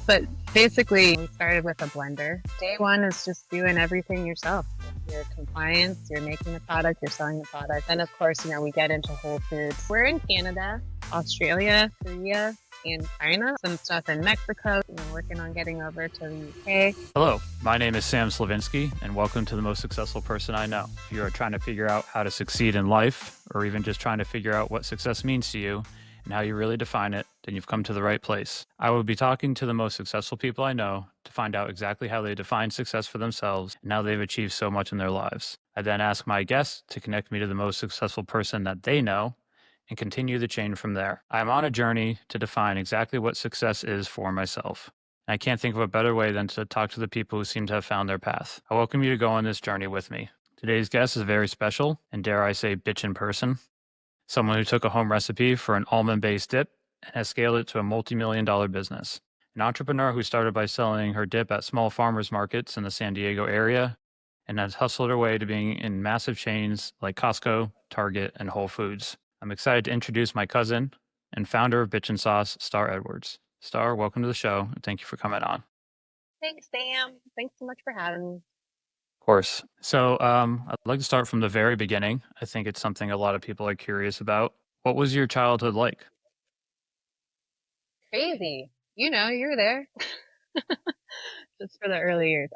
But basically, we started with a blender. Day one is just doing everything yourself. Your compliance, you're making the product, you're selling the product. And of course, we get into Whole Foods. We're in Canada, Australia, Korea, and China. Some stuff in Mexico, working on getting over to the UK. Hello, my name is Sam Slavinsky, and welcome to The Most Successful Person I Know. If you are trying to figure out how to succeed in life, or even just trying to figure out what success means to you and how you really define it, then you've come to the right place. I will be talking to the most successful people I know to find out exactly how they define success for themselves and how they've achieved so much in their lives. I then ask my guests to connect me to the most successful person that they know and continue the chain from there. I am on a journey to define exactly what success is for myself. I can't think of a better way than to talk to the people who seem to have found their path. I welcome you to go on this journey with me. Today's guest is very special, and dare I say bitchin' person. Someone who took a home recipe for an almond-based dip and has scaled it to a multi-million-dollar business. An entrepreneur who started by selling her dip at small farmers markets in the San Diego area and has hustled her way to being in massive chains like Costco, Target, and Whole Foods. I'm excited to introduce my cousin and founder of Bitchin Sauce, Starr Edwards. Starr, welcome to the show, and thank you for coming on. Thanks, Sam. Thanks so much for having me. Of course. So I'd like to start from the very beginning. I think it's something a lot of people are curious about. What was your childhood like? Crazy. You were there. Just for the early years.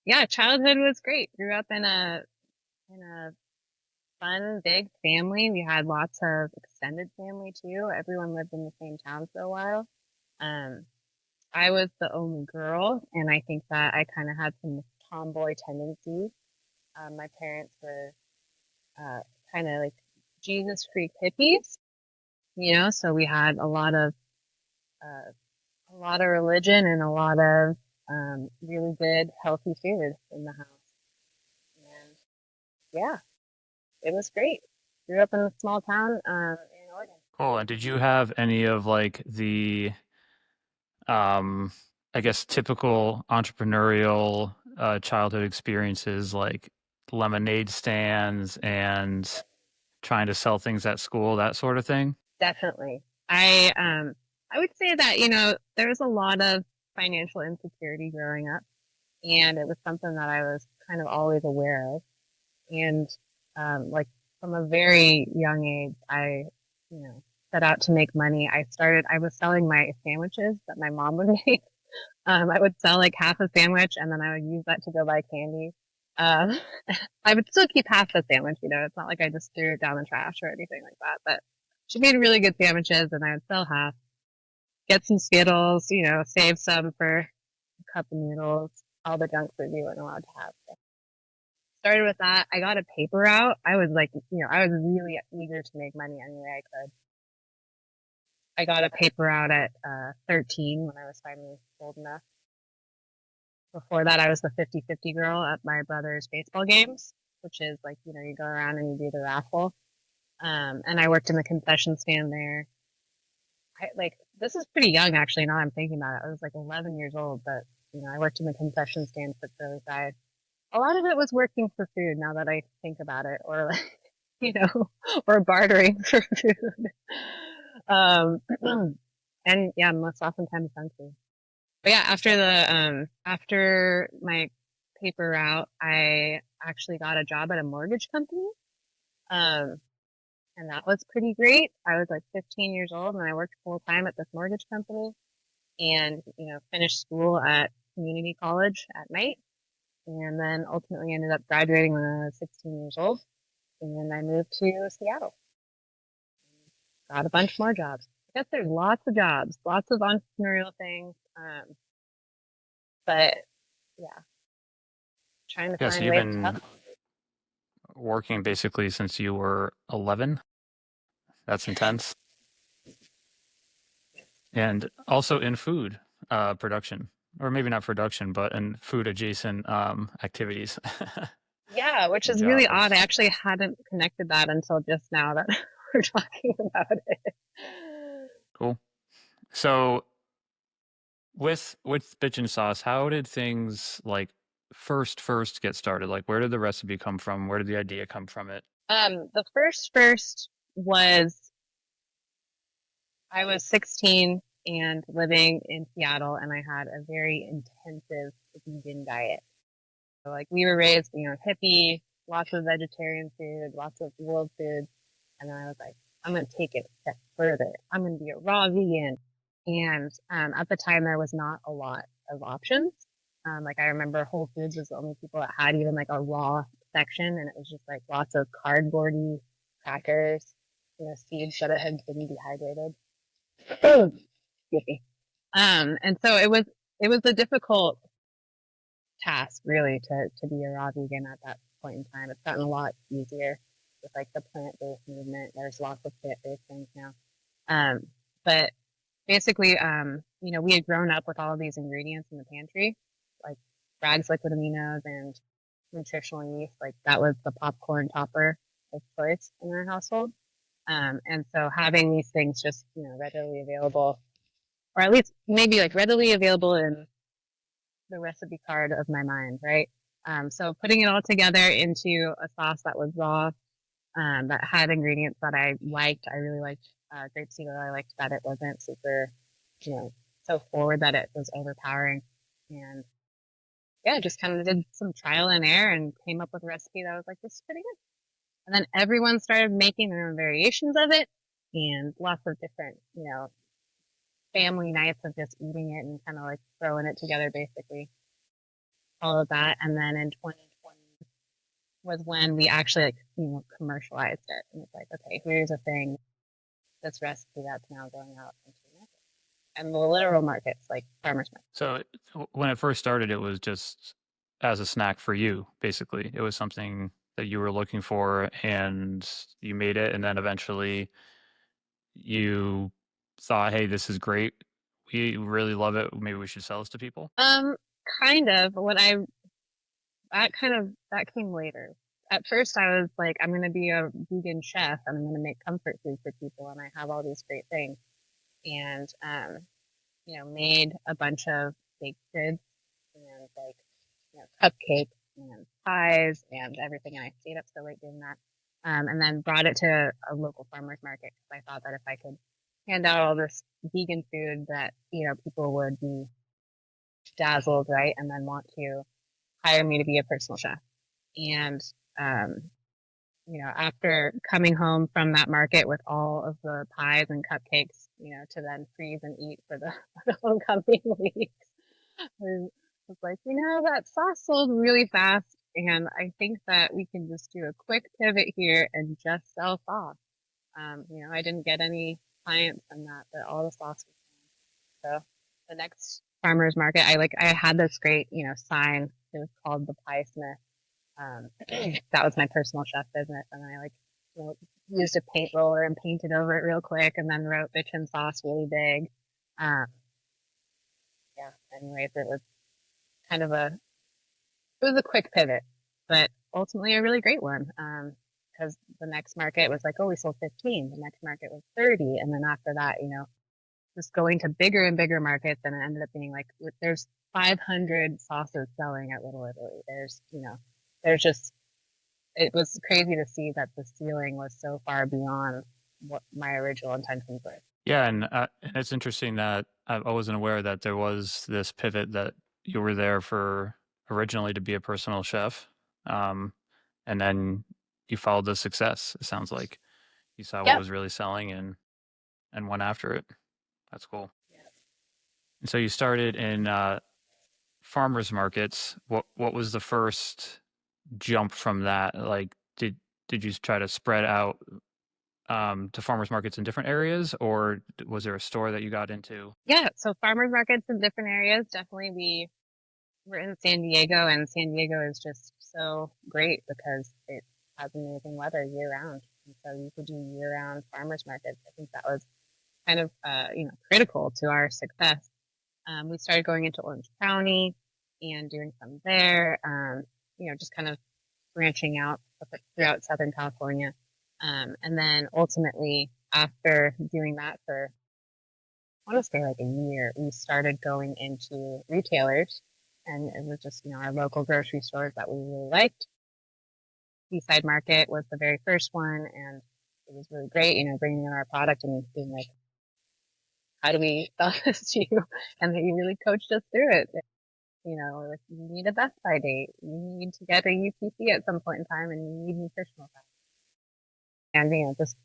Yeah, childhood was great. Grew up in a fun, big family. We had lots of extended family too. Everyone lived in the same town for a while. I was the only girl, and I think that I kind of had some tomboy tendencies. My parents were kind of like Jesus freak hippies, so we had a lot of religion and a lot of really good, healthy food in the house. And yeah, it was great. Grew up in a small town in Oregon. Cool. And did you have any of like the, I guess, typical entrepreneurial childhood experiences like lemonade stands and trying to sell things at school, that sort of thing? Definitely. I would say that, there was a lot of financial insecurity growing up, and it was something that I was kind of always aware of. And like from a very young age, I, set out to make money. I was selling my sandwiches that my mom would make. I would sell like half a sandwich, and then I would use that to go buy candy. Um, I would still keep half the sandwich, it's not like I just threw it down the trash or anything like that, but she made really good sandwiches, and I would sell half, get some Skittles, save some for a cup of noodles, all the junk food we weren't allowed to have. So started with that. I got a paper route. I was like, I was really eager to make money any way I could. I got a paper route at 13 when I was finally old enough. Before that, I was the 50-50 girl at my brother's baseball games, which is like, you go around and you do the raffle. And I worked in the concession stand there. This is pretty young, actually, now I'm thinking about it. I was like 11 years old, but, I worked in the concession stand for curly fries. A lot of it was working for food, now that I think about it, or or bartering for food. And yeah, most oftentimes hungry. But yeah, after my paper route, I actually got a job at a mortgage company. And that was pretty great. I was like 15 years old, and I worked full time at this mortgage company, and finished school at community college at night, and then ultimately ended up graduating when I was 16 years old, and then I moved to Seattle. Got a bunch more jobs. I guess there's lots of jobs, lots of entrepreneurial things, but yeah, trying to Yeah, so find you've ways to been help. working basically since you were 11. That's intense. And also in food production, or maybe not production, but in food adjacent activities. Yeah, which is really odd. I actually hadn't connected that until just now that we're talking about it. Cool. So with Bitchin Sauce, how did things like first get started? Like, where did the recipe come from? Where did the idea come from it? The first was I was 16. and living in Seattle, and I had a very intensive vegan diet. So like we were raised, hippie, lots of vegetarian food, lots of world food. And then I was like, I'm going to take it a step further. I'm going to be a raw vegan. And at the time, there was not a lot of options. Like I remember Whole Foods was the only people that had even like a raw section, and it was just like lots of cardboardy crackers, seeds that had been dehydrated. Excuse me. And so it was a difficult task really to be a raw vegan at that point in time. It's gotten a lot easier with like the plant-based movement. There's lots of plant-based things now. Um, but basically, we had grown up with all of these ingredients in the pantry, like Bragg's liquid aminos and nutritional yeast. Like that was the popcorn topper of choice in our household. And so having these things just, readily available, or at least maybe like readily available in the recipe card of my mind, right? So putting it all together into a sauce that was raw, that had ingredients that I liked. I really liked grapeseed oil. I liked that it wasn't super, so forward that it was overpowering. And yeah, just kind of did some trial and error and came up with a recipe that was like, this is pretty good. And then everyone started making their own variations of it and lots of different, family nights of just eating it and kind of like throwing it together basically. All of that. And then in 2020 was when we actually like, commercialized it. And it's like, okay, here's a thing, this recipe that's now going out into the market. And the literal markets, like farmers market. So when it first started, it was just as a snack for you, basically. It was something that you were looking for and you made it, and then eventually you thought, hey, this is great. We really love it. Maybe we should sell this to people. Um, kind of. That came later. At first, I was like, I'm going to be a vegan chef and I'm going to make comfort food for people, and I have all these great things. And made a bunch of baked goods and like cupcakes and pies and everything. And I stayed up so late doing that. And then brought it to a local farmers market because I thought that if I could hand out all this vegan food that, people would be dazzled, right? And then want to hire me to be a personal chef. And, um, after coming home from that market with all of the pies and cupcakes, to then freeze and eat for the, the homecoming weeks, I was like, that sauce sold really fast. And I think that we can just do a quick pivot here and just sell sauce. I didn't get any clients from that, but all the sauce was gone. So the next farmer's market, I had this great, sign. It was called the Pie Smith. That was my personal chef business. And I used a paint roller and painted over it real quick and then wrote Bitchin Sauce really big. Um, yeah, anyways, kind of a it was a quick pivot, but ultimately a really great one. Because the next market was like, oh, we sold 15. The next market was 30. And then after that, just going to bigger and bigger markets. And it ended up being like, there's 500 sauces selling at Little Italy. There's just, it was crazy to see that the ceiling was so far beyond what my original intentions were. Yeah, and it's interesting that I wasn't aware that there was this pivot that you were there for originally to be a personal chef, um, and then you followed the success. It sounds like you saw what Yep. was really selling and went after it. That's cool. And so you started in farmers markets. What was the first jump from that? Like, did you try to spread out to farmers markets in different areas, or was there a store that you got into? Yeah. So farmers markets in different areas. Definitely we're in San Diego, and San Diego is just so great because it has amazing weather year round. And so you could do year round farmers markets. I think that was kind of, critical to our success. We started going into Orange County and doing some there, just kind of branching out throughout Southern California. And then ultimately, after doing that for, I want to say like a year, we started going into retailers, and it was just, our local grocery stores that we really liked. Seaside Market was the very first one, and it was really great, bringing in our product and being like, how do we sell this to you? And they really coached us through it. You know, like you need a Best Buy date, you need to get a UPC at some point in time, and you need nutritional facts. And just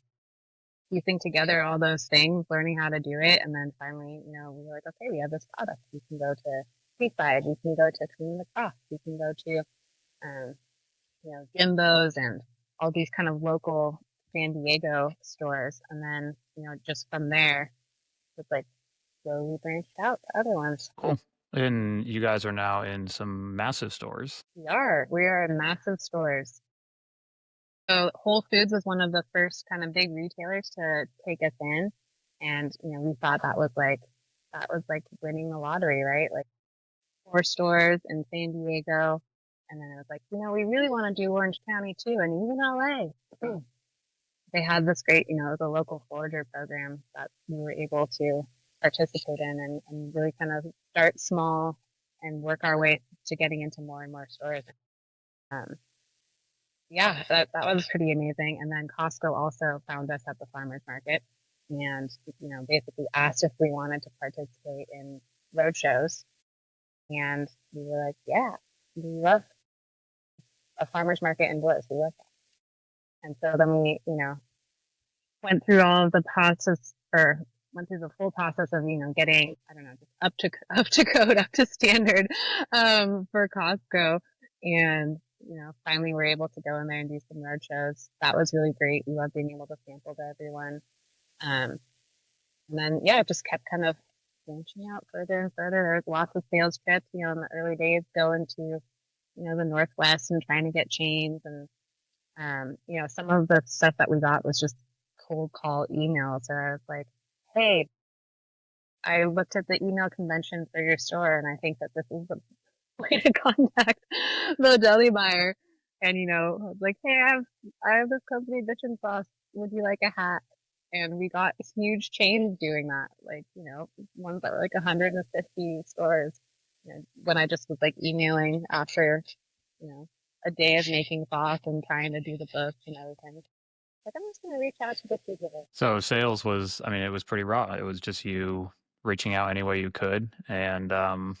piecing together all those things, learning how to do it, and then finally, we were like, okay, we have this product. We can go to Seaside, we can go to Clean the Cross, we can go to, um, Jimbo's and all these kind of local San Diego stores, and then, just from there, it's like slowly branched out to other ones. Cool. And you guys are now in some massive stores. We are in massive stores. So Whole Foods was one of the first kind of big retailers to take us in. And, we thought that was like winning the lottery, right? Like 4 stores in San Diego. And then it was like, we really want to do Orange County too, and even LA. They had this great, the local forager program that we were able to participate in and really kind of start small and work our way to getting into more and more stores. Um, yeah, that was pretty amazing. And then Costco also found us at the farmers market and, basically asked if we wanted to participate in road shows. And we were like, yeah, we love a farmers market in Bliss. We love that. And so then we, went through all of the process or went through the full process of, getting, I don't know, just up to code, up to standard, for Costco. And, finally we're able to go in there and do some road shows. That was really great. We loved being able to sample to everyone. And then, yeah, it just kept kind of branching out further and further. There was lots of sales trips, in the early days going to, the Northwest and trying to get chains. And, some of the stuff that we got was just cold call emails. So I was like, hey, I looked at the email convention for your store and I think that this is the way to contact the deli buyer. And, I was like, hey, I have this company, Bitchin Sauce. Would you like a hat? And we got huge chains doing that, like, ones that were like 150 stores. When I just was like emailing after, a day of making sauce and trying to do the book and everything. Like, I'm just going to reach out to the people. So sales was, I mean, it was pretty raw. It was just you reaching out any way you could. And wow.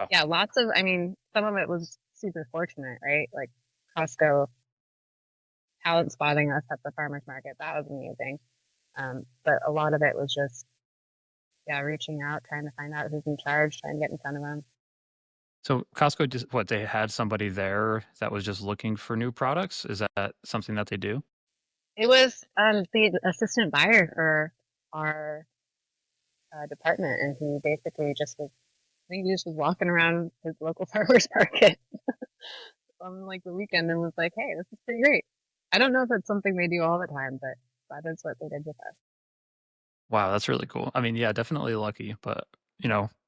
Yeah, some of it was super fortunate, right? Like Costco talent spotting us at the farmers market. That was amazing. But a lot of it was just, yeah, reaching out, trying to find out who's in charge, trying to get in front of them. So Costco just what they had somebody there that was just looking for new products? Is that something that they do? It was the assistant buyer for our department, and he basically just was, I think he just was walking around his local farmers market on like the weekend and was like, hey, this is pretty great. I don't know if it's something they do all the time, but that is what they did with us. Wow, that's really cool. I mean, yeah, definitely lucky, but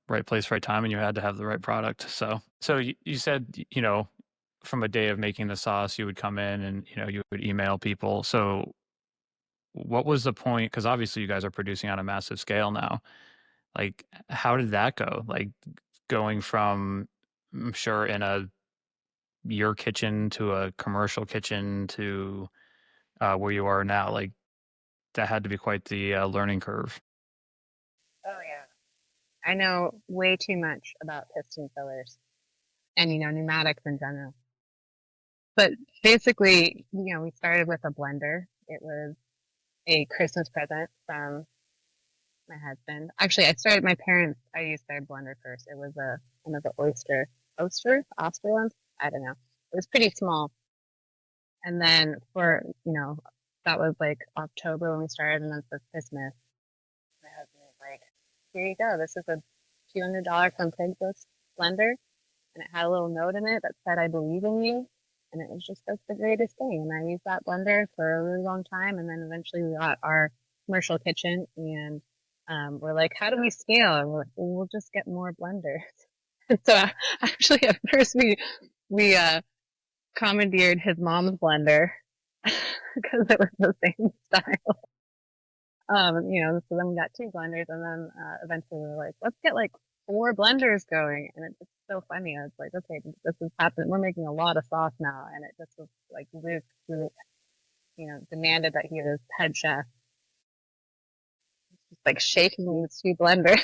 right place, right time, and you had to have the right product. So you said, from a day of making the sauce, you would come in and you would email people. So what was the point? Because obviously you guys are producing on a massive scale now. Like, how did that go? Like going from, I'm sure, in your kitchen to a commercial kitchen to where you are now. Like that had to be quite the learning curve. Oh yeah. I know way too much about piston fillers and, pneumatics in general. But basically, we started with a blender. It was a Christmas present from my husband. Actually, I used their blender first. It was one of the Oscar ones. I don't know. It was pretty small. And then that was like October when we started. And then for Christmas, my husband was like, here you go. This is a $200 from Craigslist blender. And it had a little note in it that said, I believe in you. And it was just like the greatest thing. And I used that blender for a really long time. And then eventually we got our commercial kitchen and we're like, how do we scale? And we're like, well, we'll just get more blenders. So actually at first we commandeered his mom's blender because it was the same style. So then we got 2 blenders and then eventually we were like, let's get like 4 blenders going. And it's so funny. I was like, okay, this is happening. We're making a lot of sauce now. And it just was like Luke who, demanded that he was head chef. like shaking these two blenders,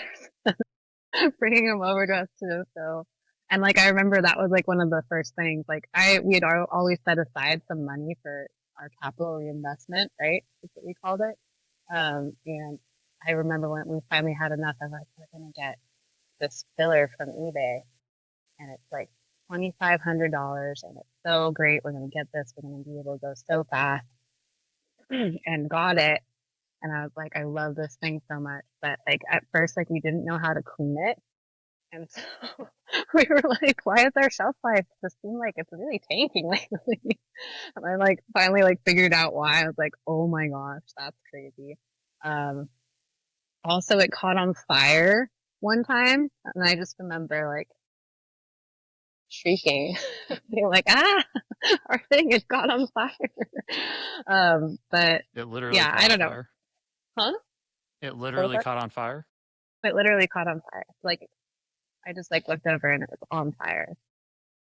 bringing them over to us too. So, and like I remember that was like one of the first things. Like we had always set aside some money for our capital reinvestment, right? That's what we called it. And I remember when we finally had enough, I was like, we're gonna get this filler from eBay, and it's like $2,500, and it's so great. We're gonna get this. We're gonna be able to go so fast, and got it. And I was like, I love this thing so much. But like at first, like we didn't know how to clean it. And so we were like, why is our shelf life just seem like it's really tanking lately? And I like finally like figured out why. I was like, oh my gosh, that's crazy. Um, Also it caught on fire one time, and I just remember like shrieking, being like, ah, our thing has caught on fire. But It literally yeah, caught I on don't know. fire. Huh? It What was literally that? caught on fire. It literally caught on fire. Like I just like looked over and it was on fire.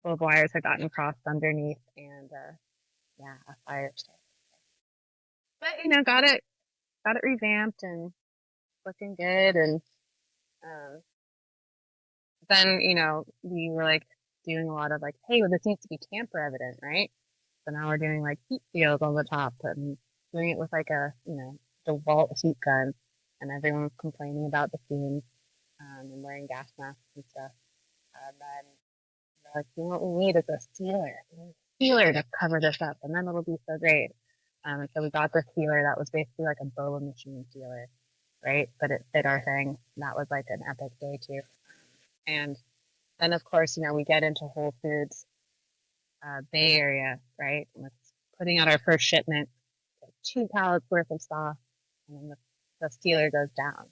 Full of wires had gotten crossed underneath, and yeah, a fire started. But got it revamped and looking good. And um, then we were like doing a lot of like, hey, well, this needs to be tamper evident, right? So now we're doing like heat seals on the top and doing it with like a DeWalt heat gun, and everyone's complaining about the fumes, and wearing gas masks and stuff. And then like, what we need is a sealer. Sealer to cover this up, and then it'll be so great. And so we got the sealer that was basically like a boa machine sealer, right? But it fit our thing. That was like an epic day too. And then of course, we get into Whole Foods, Bay Area, right? And it's putting out our first shipment, like 2 pallets worth of stuff, and then the sealer goes down.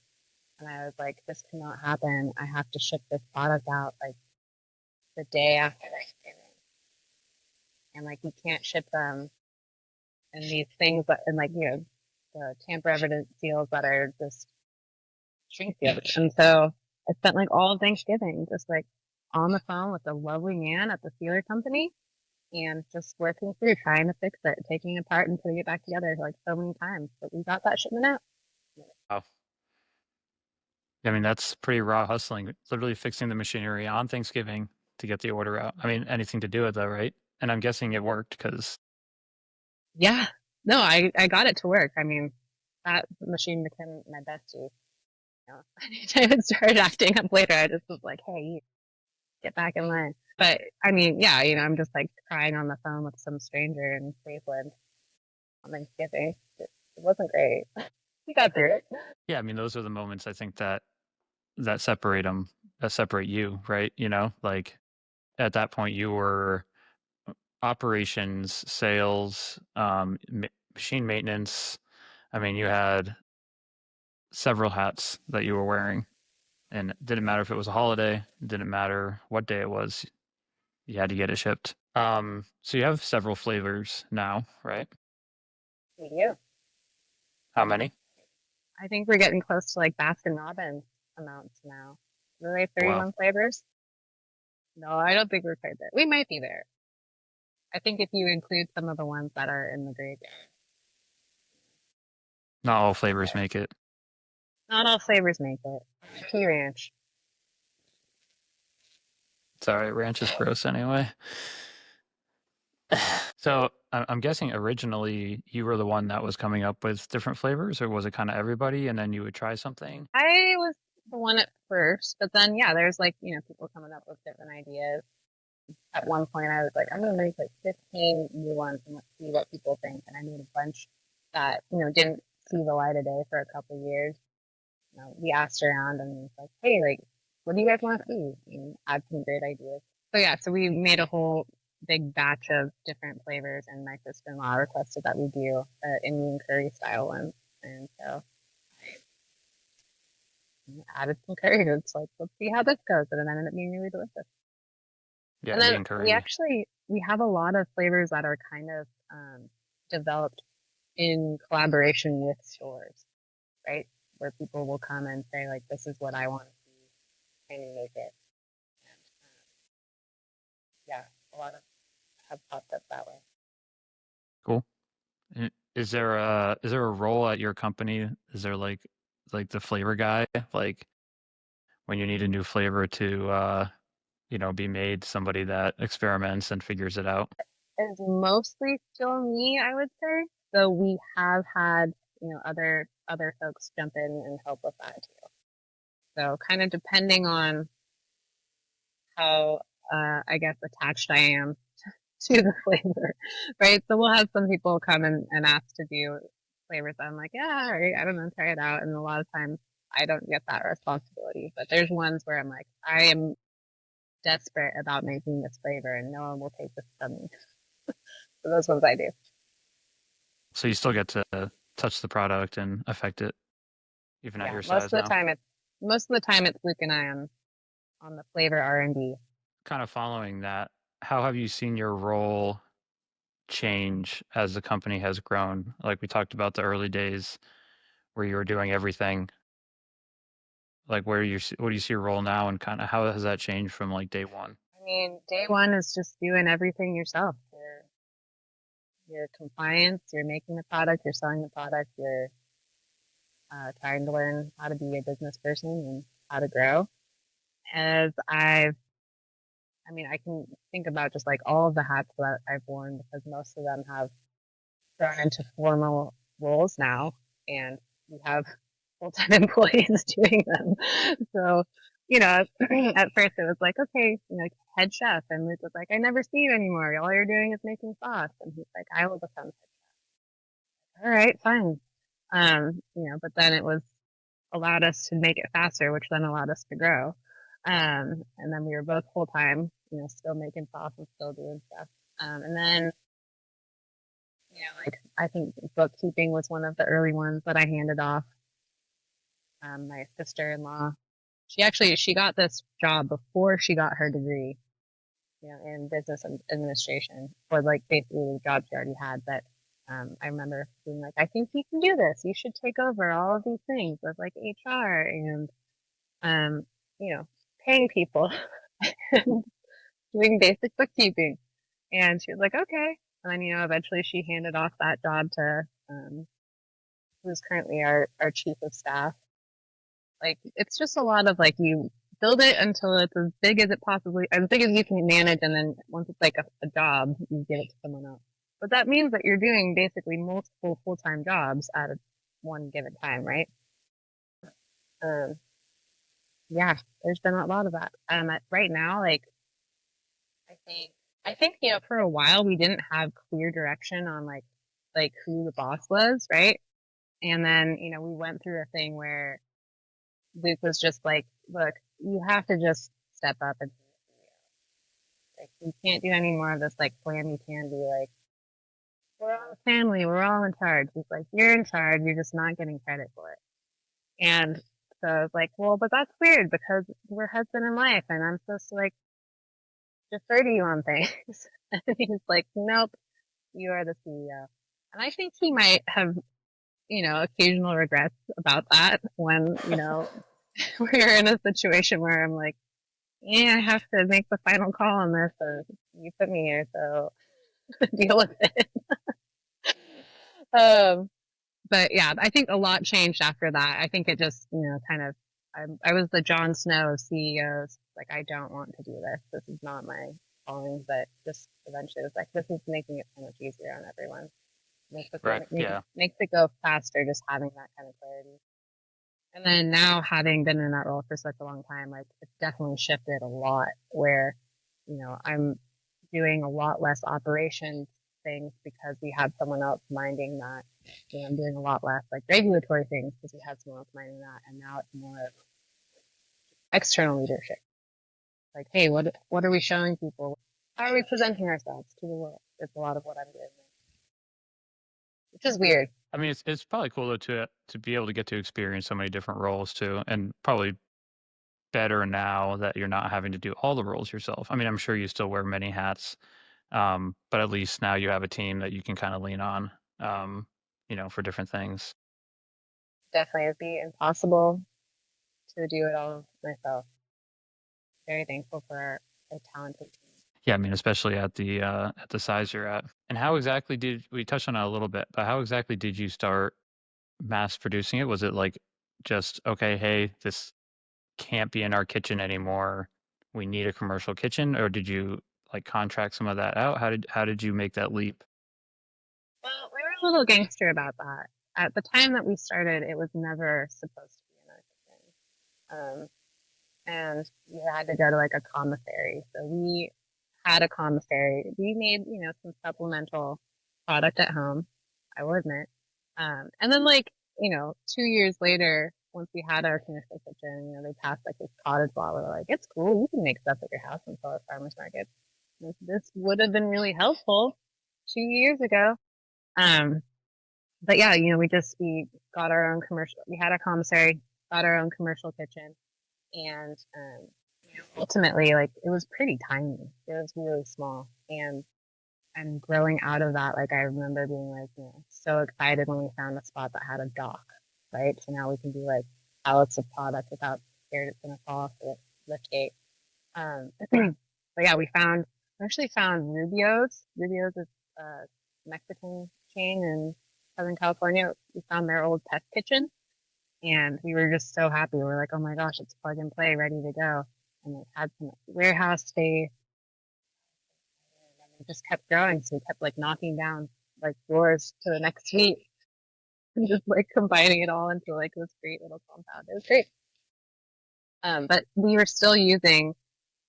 And I was like, this cannot happen. I have to ship this product out like the day after Thanksgiving. And like we can't ship them and these things that and like the tamper evident seals that are just shrink sealed. And so I spent like all of Thanksgiving just like on the phone with the lovely man at the sealer company and just working through trying to fix it, taking it apart and putting it back together like so many times. But we got that shipment out. Wow. I mean, that's pretty raw hustling. Literally fixing the machinery on Thanksgiving to get the order out. I mean, anything to do it though, right? And I'm guessing it worked because Yeah. No, I got it to work. I mean, that machine became my bestie. Anytime it started acting up later, I just was like, hey, get back in line. But I mean, yeah, I'm just like crying on the phone with some stranger in Cleveland on Thanksgiving. It wasn't great. We got through it. yeah, I mean, those are the moments I think that separate them, that separate you, right? Like at that point you were operations, sales, machine maintenance. I mean, you had several hats that you were wearing, and it didn't matter if it was a holiday, it didn't matter what day it was, you had to get it shipped. So you have several flavors now, right? We do. How many? I think we're getting close to like Baskin Robbins amounts now. Are they Wow. 31 flavors? No, I don't think we're quite there. We might be there. I think if you include some of the ones that are in the graveyard, Not all we're flavors there. make it. Not all flavors make it. Key Ranch. It's all right. Ranch is gross anyway. So I'm guessing originally you were the one that was coming up with different flavors, or was it kind of everybody and then you would try something? I was the one at first, but then yeah, there's like, people coming up with different ideas. At one point I was like, I'm gonna make like 15 new ones and let's see what people think. And I made a bunch that, didn't see the light of day for a couple of years. We asked around and it was like, hey, like, what do you guys want to see? And had some great ideas. So yeah, so we made a whole big batch of different flavors, and my sister-in-law requested that we do Indian curry style ones. And so I added some curry. It's like, let's see how this goes. And it ended up being really delicious. Yeah, And then Indian curry. we have a lot of flavors that are kind of developed in collaboration with stores, right? Where people will come and say like, this is what I want to see, can you make it? And yeah, a lot of have popped up that way. Cool. Is there a role at your company? Is there like like the flavor guy, like when you need a new flavor to be made, somebody that experiments and figures it out. Is mostly still me, I would say. So we have had, other folks jump in and help with that too. So kind of depending on how, I guess, attached I am to the flavor, right? So we'll have some people come and ask to do flavors. I'm like, yeah, all right, I don't know, try it out. And a lot of times I don't get that responsibility. But there's ones where I'm like, I am desperate about making this flavor and no one will take this from me. So those ones I do. So you still get to touch the product and affect it even at Yeah, your size now. most of the time it's Luke and I on the flavor R&D. Kind of following that, how have you seen your role change as the company has grown? Like we talked about the early days where you were doing everything. Like what do you see your role now, and kind of how has that changed from like day one? I mean, day one is just doing everything yourself. Your compliance, you're making the product, you're selling the product, you're trying to learn how to be a business person and how to grow. As I mean, I can think about just like all of the hats that I've worn because most of them have grown into formal roles now, and we have full-time employees doing them. So, at first it was like, okay, like head chef, and Luke was like, I never see you anymore. All you're doing is making sauce, and he's like, I will become. All right, fine. But then it was allowed us to make it faster, which then allowed us to grow. And then we were both full time, still making sauce and still doing stuff. And then, like I think bookkeeping was one of the early ones that I handed off. My sister-in-law, she got this job before she got her degree, in business administration, or like basically the job she already had. But I remember being like, I think you can do this. You should take over all of these things with like HR and um, you know, paying people and doing basic bookkeeping. And she was like, okay. And then, eventually she handed off that job to who's currently our chief of staff. Like, it's just a lot of like you build it until it's as big as you can manage. And then once it's like a job, you give it to someone else. But that means that you're doing basically multiple full-time jobs at one given time, right? Um, yeah, there's been a lot of that. Right now, like, I think, for a while we didn't have clear direction on like who the boss was, right? And then, we went through a thing where Luke was just like, look, you have to just step up and like, you can't do any more of this like clammy candy, like, we're all a family, we're all in charge. He's like, you're in charge, you're just not getting credit for it. And so I was like, well, but that's weird because we're husband and wife and I'm supposed to like defer to you on things. And he's like, nope, you are the CEO. And I think he might have, occasional regrets about that when, we're in a situation where I'm like, yeah, I have to make the final call on this. So you put me here, so deal with it. Um, but yeah, I think a lot changed after that. I think it just, kind of, I was the Jon Snow of CEOs. Like, I don't want to do this. This is not my calling. But just eventually was like, this is making it so much easier on everyone. Right. Yeah. Makes it go faster just having that kind of clarity. And then now having been in that role for such a long time, like it's definitely shifted a lot where, I'm doing a lot less operations things because we had someone else minding that. I'm doing a lot less like regulatory things because we had someone else minding that. And now it's more of external leadership. Like, hey, what are we showing people? How are we presenting ourselves to the world? It's a lot of what I'm doing, which is weird. I mean, it's probably cool to be able to get to experience so many different roles too, and probably better now that you're not having to do all the roles yourself. I mean, I'm sure you still wear many hats, but at least now you have a team that you can kind of lean on, for different things. Definitely, it'd be impossible to do it all myself. Very thankful for our talented team. Yeah, I mean, especially at the size you're at. And how exactly did we touch on it a little bit? But how exactly did you start mass producing it? Was it like just, okay, hey, this can't be in our kitchen anymore. We need a commercial kitchen, or did you like contract some of that out? How did you make that leap? Well, we were a little gangster about that. At the time that we started, it was never supposed to be in our kitchen. And you had to go to like a commissary. So we had a commissary. We made, some supplemental product at home, I will admit. And then like, 2 years later, once we had our commercial kitchen, they passed like this cottage law where they're like, it's cool, you can make stuff at your house and sell at farmers markets. This would have been really helpful 2 years ago. Um, but yeah, we got our own commercial, we had a commissary, got our own commercial kitchen, and ultimately, like it was pretty tiny. It was really small, and growing out of that, like I remember being like, so excited when we found a spot that had a dock, right? So now we can do like pallets of product without scared it's gonna fall off the lift gate. But yeah, we actually found Rubio's. Rubio's is a Mexican chain in Southern California. We found their old test kitchen, and we were just so happy. We were like, oh my gosh, it's plug and play, ready to go. And it had some warehouse space, and it just kept growing. So we kept like knocking down like doors to the next suite and just like combining it all into like this great little compound. It was great. But we were still using,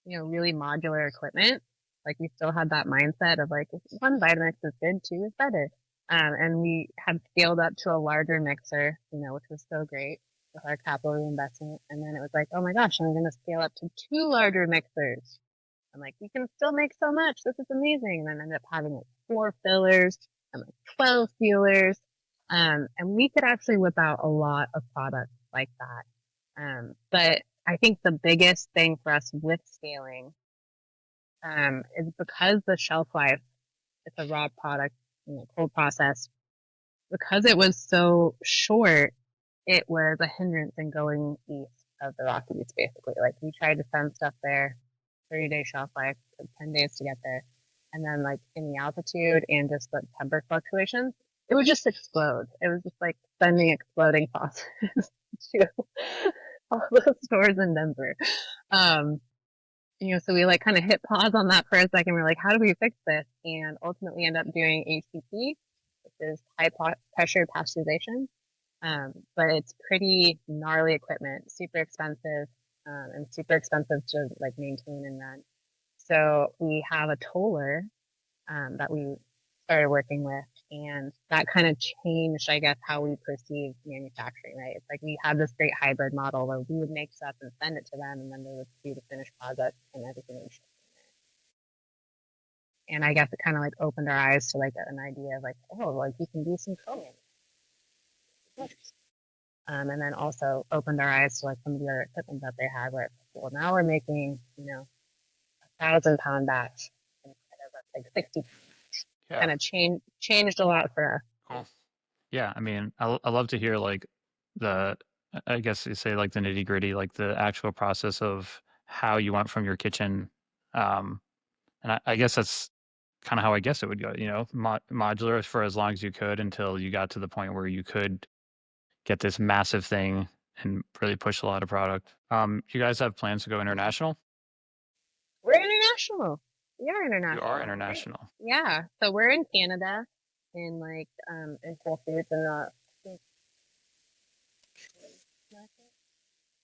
really modular equipment. Like we still had that mindset of like, if one Vitamix is good, two is better. And we had scaled up to a larger mixer, which was so great with our capital investment. And then it was like, oh my gosh, I'm going to scale up to two larger mixers. I'm like, we can still make so much. This is amazing. And then I ended up having like 4 fillers and like 12 sealers. And we could actually whip out a lot of products like that. But I think the biggest thing for us with scaling, is because the shelf life, it's a raw product, cold process, because it was so short, it was a hindrance in going east of the Rockies, basically. Like we tried to send stuff there, 30-day shelf life, took 10 days to get there. And then like in the altitude and just the temperature fluctuations, it would just explode. It was just like sending exploding sauces to all those stores in Denver. Um, so we like kind of hit pause on that for a second. We're like, how do we fix this? And ultimately end up doing HPP, which is pressure pasteurization. But it's pretty gnarly equipment, super expensive, and super expensive to like maintain and run. So we have a toller, that we started working with, and that kind of changed, I guess, how we perceive manufacturing, right? It's like we had this great hybrid model where we would make stuff and send it to them, and then they would do the finished product and everything would ship from there. And I guess it kind of like opened our eyes to like an idea of like, oh, like you can do some co-manufacturing. And then also opened our eyes to like some of the other equipment that they had where it's like, well, now we're making, 1,000-pound batch instead of like 60. Yeah, Kind of changed a lot for us. cool. Yeah, I mean, I love to hear like the, I guess you say like the nitty gritty, like the actual process of how you went from your kitchen. Um, and I guess that's kind of how I guess it would go, modular for as long as you could until you got to the point where you could get this massive thing and really push a lot of product. You guys have plans to go international? We're international. We are You are international. Right? international. Yeah. So we're in Canada, in like in Whole Foods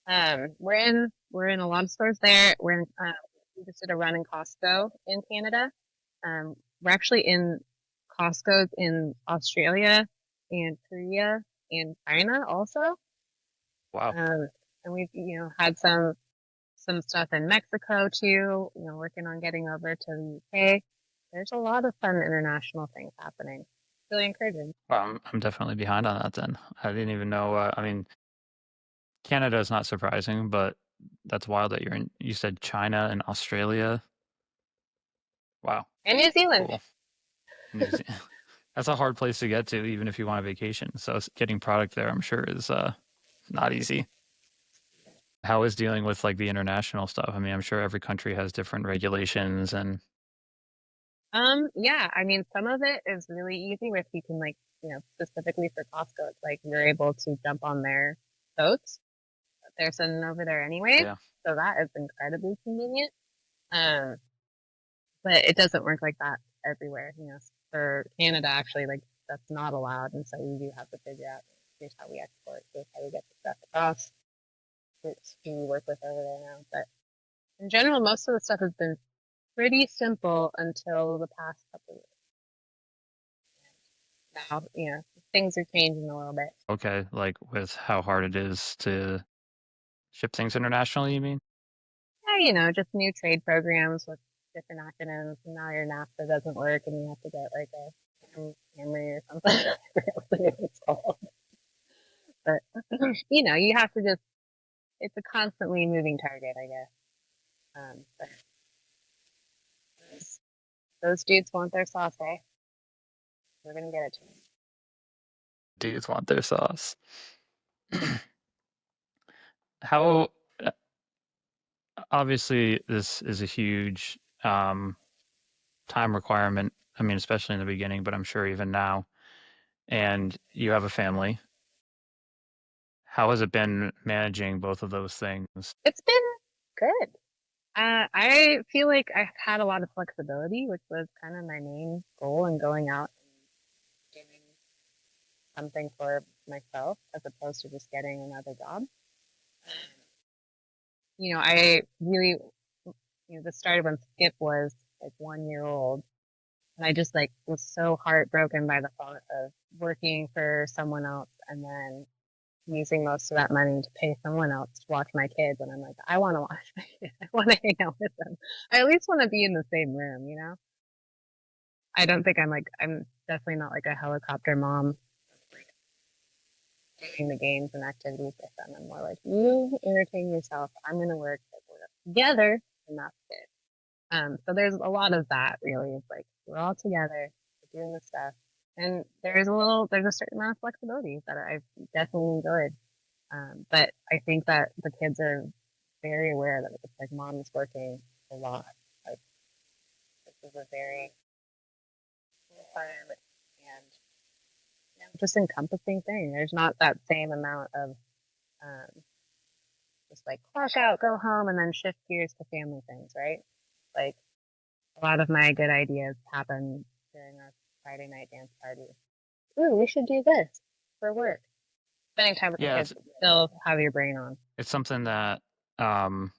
and we're in a lot of stores there. We just did a run in Costco in Canada. We're actually in Costco's in Australia and Korea and China also. Wow. Um, and we've had some stuff in Mexico too, working on getting over to the UK. There's a lot of fun international things happening. Really encouraging. Well, I'm definitely behind on that then. I didn't even know. I mean, Canada is not surprising, but that's wild that you said China and Australia. Wow. And New Zealand. Cool. New Ze- That's a hard place to get to, even if you want a vacation. So getting product there, I'm sure, is not easy. How is dealing with like the international stuff? I mean, I'm sure every country has different regulations and Yeah, I mean, some of it is really easy with you can like, specifically for Costco, it's like you're able to jump on there. oats that they're sending over there anyway. Yeah. So that is incredibly convenient. Um, but it doesn't work like that everywhere. For Canada, actually, like that's not allowed, and so we do have to figure out here's how we export, here's how we get the stuff across. It's who we work with over there now. But in general, most of the stuff has been pretty simple until the past couple of years. Now, things are changing a little bit. Okay, like with how hard it is to ship things internationally, you mean? Yeah, just new trade programs with different acronyms. And now your NAFTA doesn't work, and you have to get like a Camry or something. I forget what the name is called. But you have to just. It's a constantly moving target, I guess. But those dudes want their sauce, eh? We're gonna get it to them. Dudes want their sauce. How obviously this is a huge time requirement. I mean, especially in the beginning, but I'm sure even now. And you have a family. How has it been managing both of those things? It's been good. I feel like I had a lot of flexibility, which was kind of my main goal in going out and doing something for myself as opposed to just getting another job. I really, this started when Skip was like 1 year old. And I just like was so heartbroken by the thought of working for someone else and then using most of that money to pay someone else to watch my kids. And I'm like, I want to watch my kids. I want to hang out with them. I at least want to be in the same room. I don't think I'm definitely not like a helicopter mom doing the games and activities with them. I'm more like, you entertain yourself. I'm going to work together, and that's it. So there's a lot of that really. It's like we're all together, we're doing the stuff. And there's a certain amount of flexibility that I've definitely enjoyed. But I think that the kids are very aware that it's like mom is working a lot. Like this is a very full time and just encompassing thing. There's not that same amount of um, just like clock out, go home, and then shift gears to family things, right? Like a lot of my good ideas happen during our Friday night dance party. Ooh, we should do this for work. Spending time with the Yeah, kids, still have your brain on. it's something that um,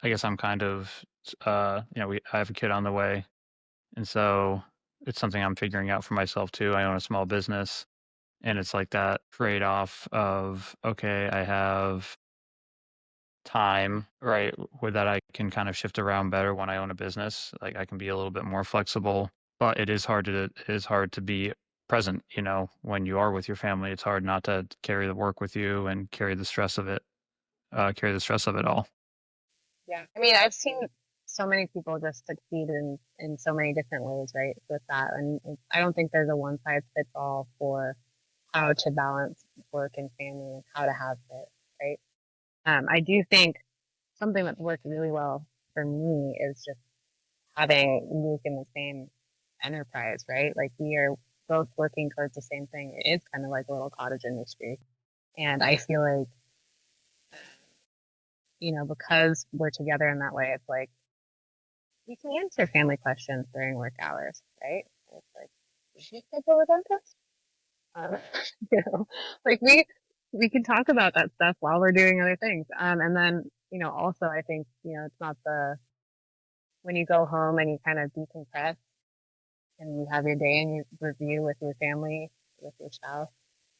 I guess I'm kind of, I have a kid on the way, and so it's something I'm figuring out for myself too. I own a small business, and it's like that trade-off of, okay, I have time, right, where that I can kind of shift around better when I own a business. Like I can be a little bit more flexible, but it is hard to be present, when you are with your family. It's hard not to carry the work with you and carry the stress of it all. Yeah. I mean, I've seen so many people just succeed in so many different ways, right, with that. And I don't think there's a one size fits all for how to balance work and family and how to have it, right? I do think something that's worked really well for me is just having Luke in the same enterprise, right? Like we are both working towards the same thing. It is kind of like a little cottage industry. And I feel like, because we're together in that way, it's like we can answer family questions during work hours, right? It's like, did you schedule a dentist? Um, you know, like we can talk about that stuff while we're doing other things. And then, also I think, it's not when you go home and you kind of decompress and you have your day and you review with your family, with your spouse.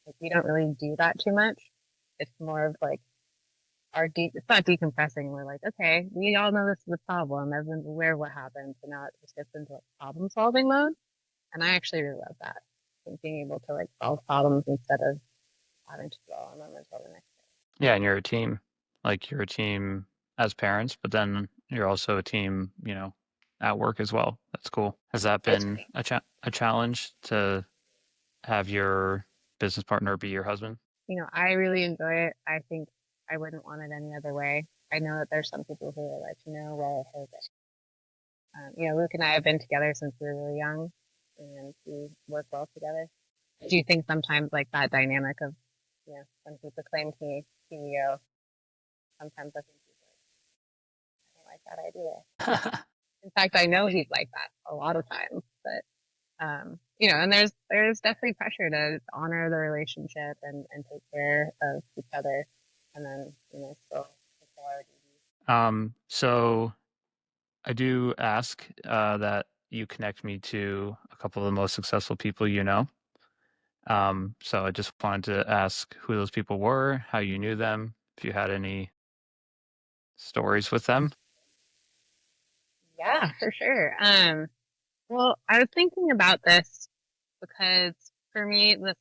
Like we don't really do that too much. It's more of like it's not decompressing. We're like, okay, we all know this is a problem. Everyone's aware of what happened. So now it just gets into like problem solving mode. And I actually really love that. Like being able to like solve problems instead of having to dwell on them until the next Yeah, and you're a team. Like you're a team as parents, but then you're also a team, at work as well. That's cool. Has that day. It's been great. a challenge to have your business partner be your husband? I really enjoy it. I think I wouldn't want it any other way. I know that there's some people who are like, well, hey, Luke and I have been together since we were really young and we work well together. Do you think sometimes like that dynamic of when he proclaimed me CEO, sometimes I think he's like, I don't like that idea. In fact, I know he's like that a lot of times, but and there's definitely pressure to honor the relationship and take care of each other, and then still fulfill our duties. So I do ask that you connect me to a couple of the most successful people you know. So I just wanted to ask who those people were, how you knew them, if you had any stories with them. Yeah, for sure. Well, I was thinking about this because for me, the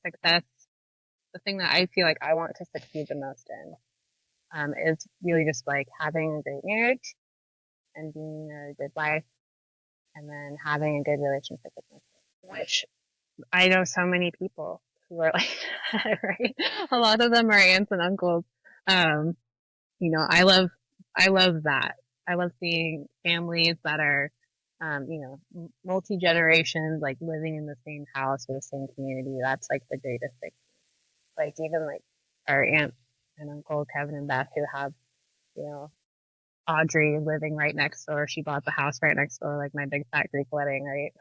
thing that I feel like I want to succeed the most in, is really just like having a great marriage and being a good wife, and then having a good relationship with my kids, which I know so many people who are like that, right? A lot of them are aunts and uncles. Um, I love that. I love seeing families that are, multi generations, like living in the same house or the same community. That's like the greatest thing. Like even like our aunt and uncle Kevin and Beth, who have, you know, Audrey living right next door. She bought the house right next door, like my big fat Greek wedding, right?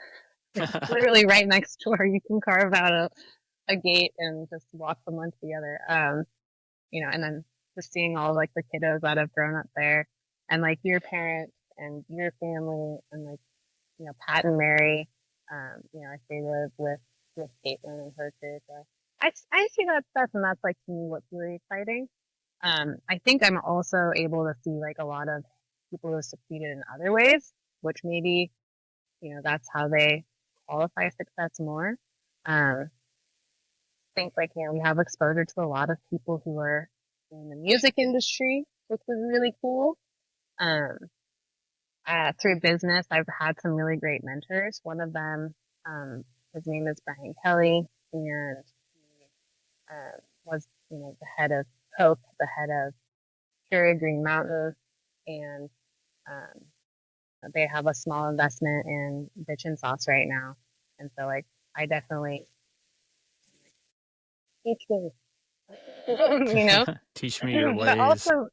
Like literally right next door. You can carve out a gate and just walk from one to the other. And then just seeing all like the kiddos that have grown up there, and like your parents and your family, and like Pat and Mary, if they live with Caitlin and her too. So I see that stuff, and that's like to me what's really exciting. I think I'm also able to see like a lot of people who have succeeded in other ways, which maybe that's how they qualify success more. Think like we have exposure to a lot of people who are in the music industry, which was really cool. Um, through business, I've had some really great mentors. One of them, his name is Brian Kelly, and he was the head of Coke, the head of Pure Green Mountain, and they have a small investment in Bitchin Sauce right now. And so like I definitely teach me, you know, Teach me your but ways. also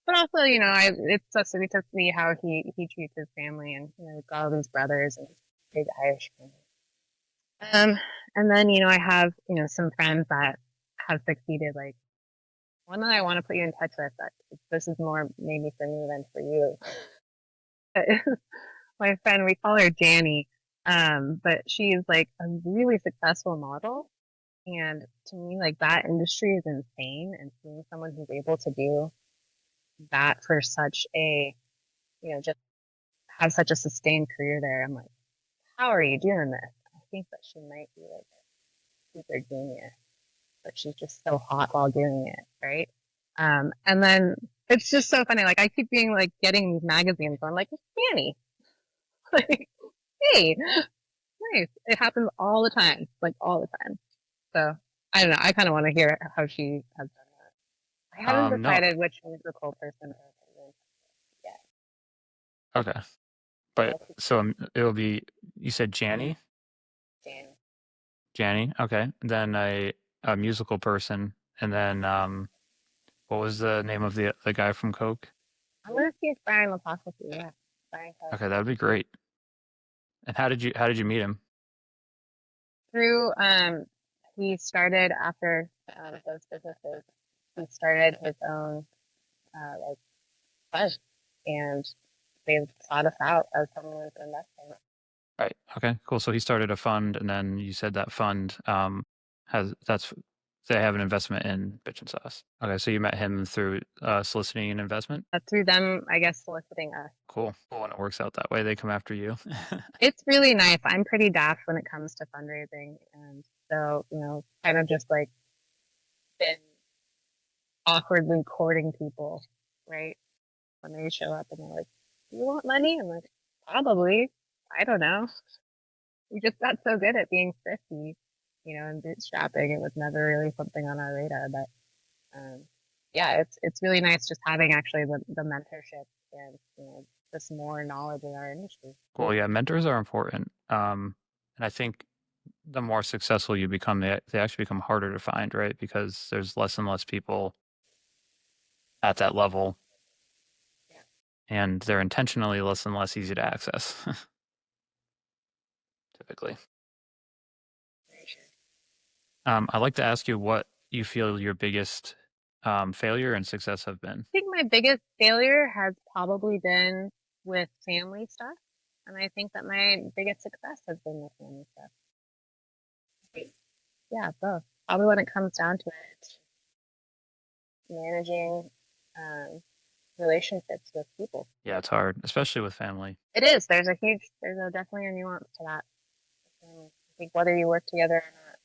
it's so sweet to see how he treats his family, and he's got all these brothers and big Irish family. And then I have some friends that have succeeded. Like one that I want to put you in touch with. That this is more maybe for me than for you. My friend, we call her Janny, but she's like a really successful model. And to me, like that industry is insane. And seeing someone who's able to do that for such a, just have such a sustained career there, I'm like, how are you doing this? I think that she might be like a super genius, but she's just so hot while doing it, right? And then it's just so funny. Like I keep being like getting these magazines. So I'm like, it's Fanny. Like, hey, nice. It happens all the time, like all the time. So I don't know. I kind of want to hear how she has done that. I haven't No, decided which musical person yet. okay, So but I'll keep so it'll be. You said Janny, Jan. Janny. Okay, then a musical person, and then what was the name of the guy from Coke? I'm gonna see if Brian will talk with you. Yeah, Brian Cook. Okay, that would be great. And how did you meet him? Through he started after those businesses. He started his own like fund, and they sought us out as someone who's investing. Right. Okay. Cool. So he started a fund, and then you said that fund has that's they have an investment in Bitchin Sauce. Okay. So you met him through soliciting an investment. Through them, I guess, soliciting us. Cool. Cool. When it works out that way, they come after you. It's really nice. I'm pretty daft when it comes to fundraising, and so kind of just like been awkwardly courting people, right? When they show up and they're like, "Do you want money?" I'm like, "Probably. I don't know." We just got so good at being thrifty, and bootstrapping. It was never really something on our radar, but yeah, it's really nice just having actually the mentorship and just more knowledge in our industry. Cool. Yeah. Mentors are important. And I think the more successful you become, they actually become harder to find, right? Because there's less and less people at that level, Yeah, and they're intentionally less and less easy to access, typically. very true. I'd like to ask you what you feel your biggest failure and success have been. I think my biggest failure has probably been with family stuff. And I think that my biggest success has been with family stuff. Yeah, both. Probably when it comes down to it, managing um, relationships with people. Yeah, it's hard, especially with family. It is. There's a definitely a nuance to that. I think whether you work together or not,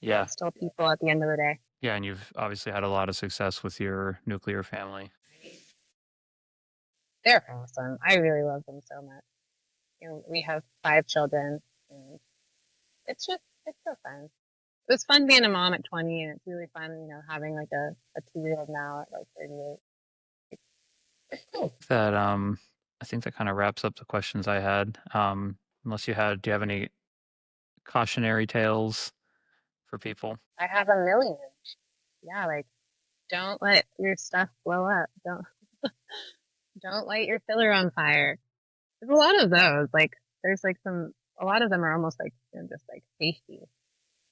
Yeah. it's still people at the end of the day. Yeah, and you've obviously had a lot of success with your nuclear family. They're awesome. I really love them so much. You know, we have 5 children, and it's so fun. It was fun being a mom at 20, and it's really fun, having like a 2-year-old now at like 38. It's cool. That I think that kind of wraps up the questions I had. Do you have any cautionary tales for people? I have a million. Yeah, like don't let your stuff blow up. Don't light your filler on fire. There's a lot of those. Like there's like a lot of them are almost like just like safety.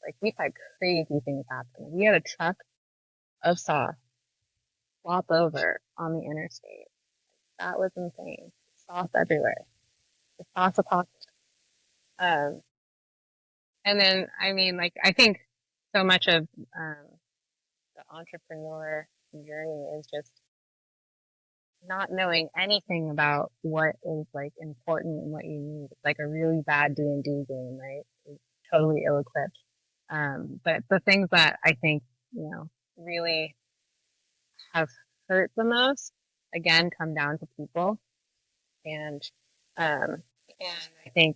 Like we've had crazy things happen. We had a truck of sauce flop over on the interstate. That was insane. Sauce everywhere. The sauce apocalypse. Um, and then I mean, like I think so much of the entrepreneur journey is just not knowing anything about what is like important and what you need. It's like a really bad D&D game, right? It's totally ill-equipped. But the things that I think, really have hurt the most, again, come down to people. And, um, and I think,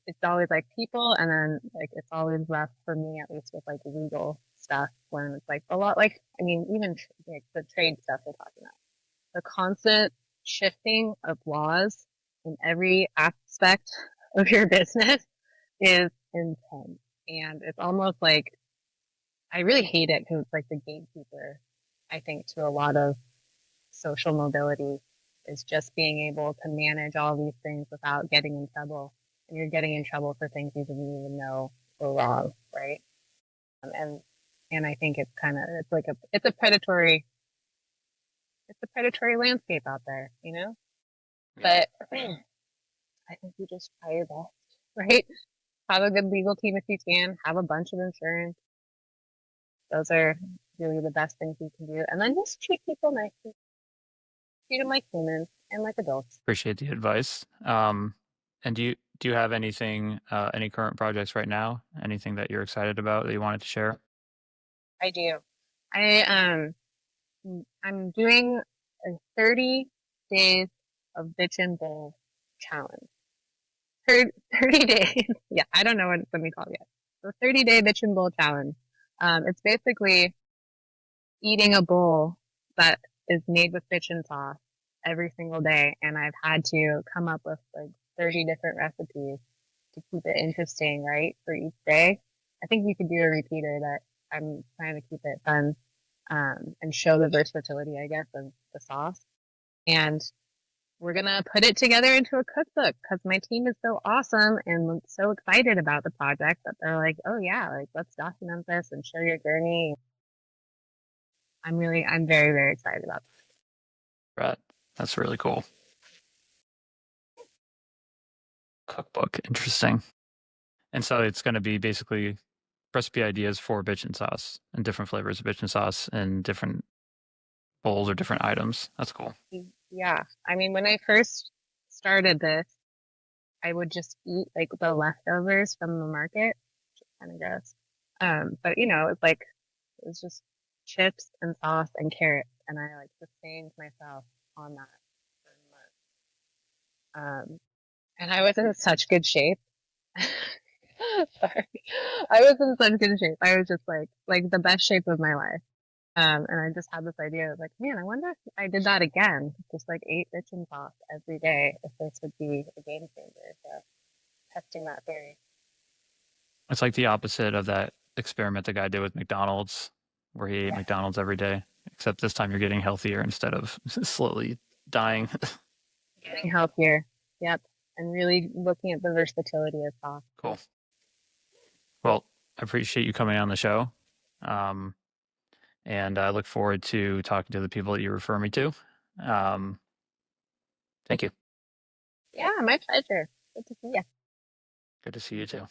it's always like people, and then like, it's always left for me, at least with like legal stuff, when it's like a lot, like, I mean, even like the trade stuff we're talking about, the constant shifting of laws in every aspect of your business is intense. And it's almost like I really hate it because it's like the gatekeeper, I think, to a lot of social mobility is just being able to manage all these things without getting in trouble. And you're getting in trouble for things you didn't even know were wrong, right? And I think it's a predatory landscape out there, you know? Yeah. But I think you just try your best, right? Have a good legal team if you can, have a bunch of insurance. Those are really the best things you can do. And then just treat people nicely, treat them like humans and like adults. Appreciate the advice. And do you have anything, any current projects right now? Anything that you're excited about that you wanted to share? I do. I I'm doing a 30 days of bitchin' bowl challenge. 30 days. Yeah, I don't know what it's gonna be called yet. So 30-day bitchin' bowl challenge. It's basically eating a bowl that is made with bitchin' sauce every single day, and I've had to come up with like 30 different recipes to keep it interesting, right, for each day. I think you could do a repeater, that I'm trying to keep it fun, and show the versatility, I guess, of the sauce. And we're gonna put it together into a cookbook because my team is so awesome and so excited about the project that they're like, "Oh yeah, like let's document this and show your journey." I'm very, very excited about Right. That's really cool. Cookbook. Interesting. And so it's going to be basically recipe ideas for bitchin' sauce and different flavors of bitchin' sauce and different bowls or different items. That's cool. it. Yeah, I mean, when I first started this, I would just eat like the leftovers from the market, kind of gross. But it was just chips and sauce and carrots, and I like sustained myself on that for months. And I was in such good shape. Sorry, I was in such good shape. I was just like the best shape of my life. And I just had this idea of like, man, I wonder if I did that again, just like ate bitchin' sauce every day, if this would be a game changer. So testing that theory. It's like the opposite of that experiment the guy did with McDonald's, where he ate Yeah. McDonald's every day, except this time you're getting healthier instead of slowly dying. Getting healthier. Yep. And really looking at the versatility of sauce. Cool. Well, I appreciate you coming on the show. Um, and I look forward to talking to the people that you refer me to. Um, thank you. Yeah, my pleasure. Good to see you. Good to see you too.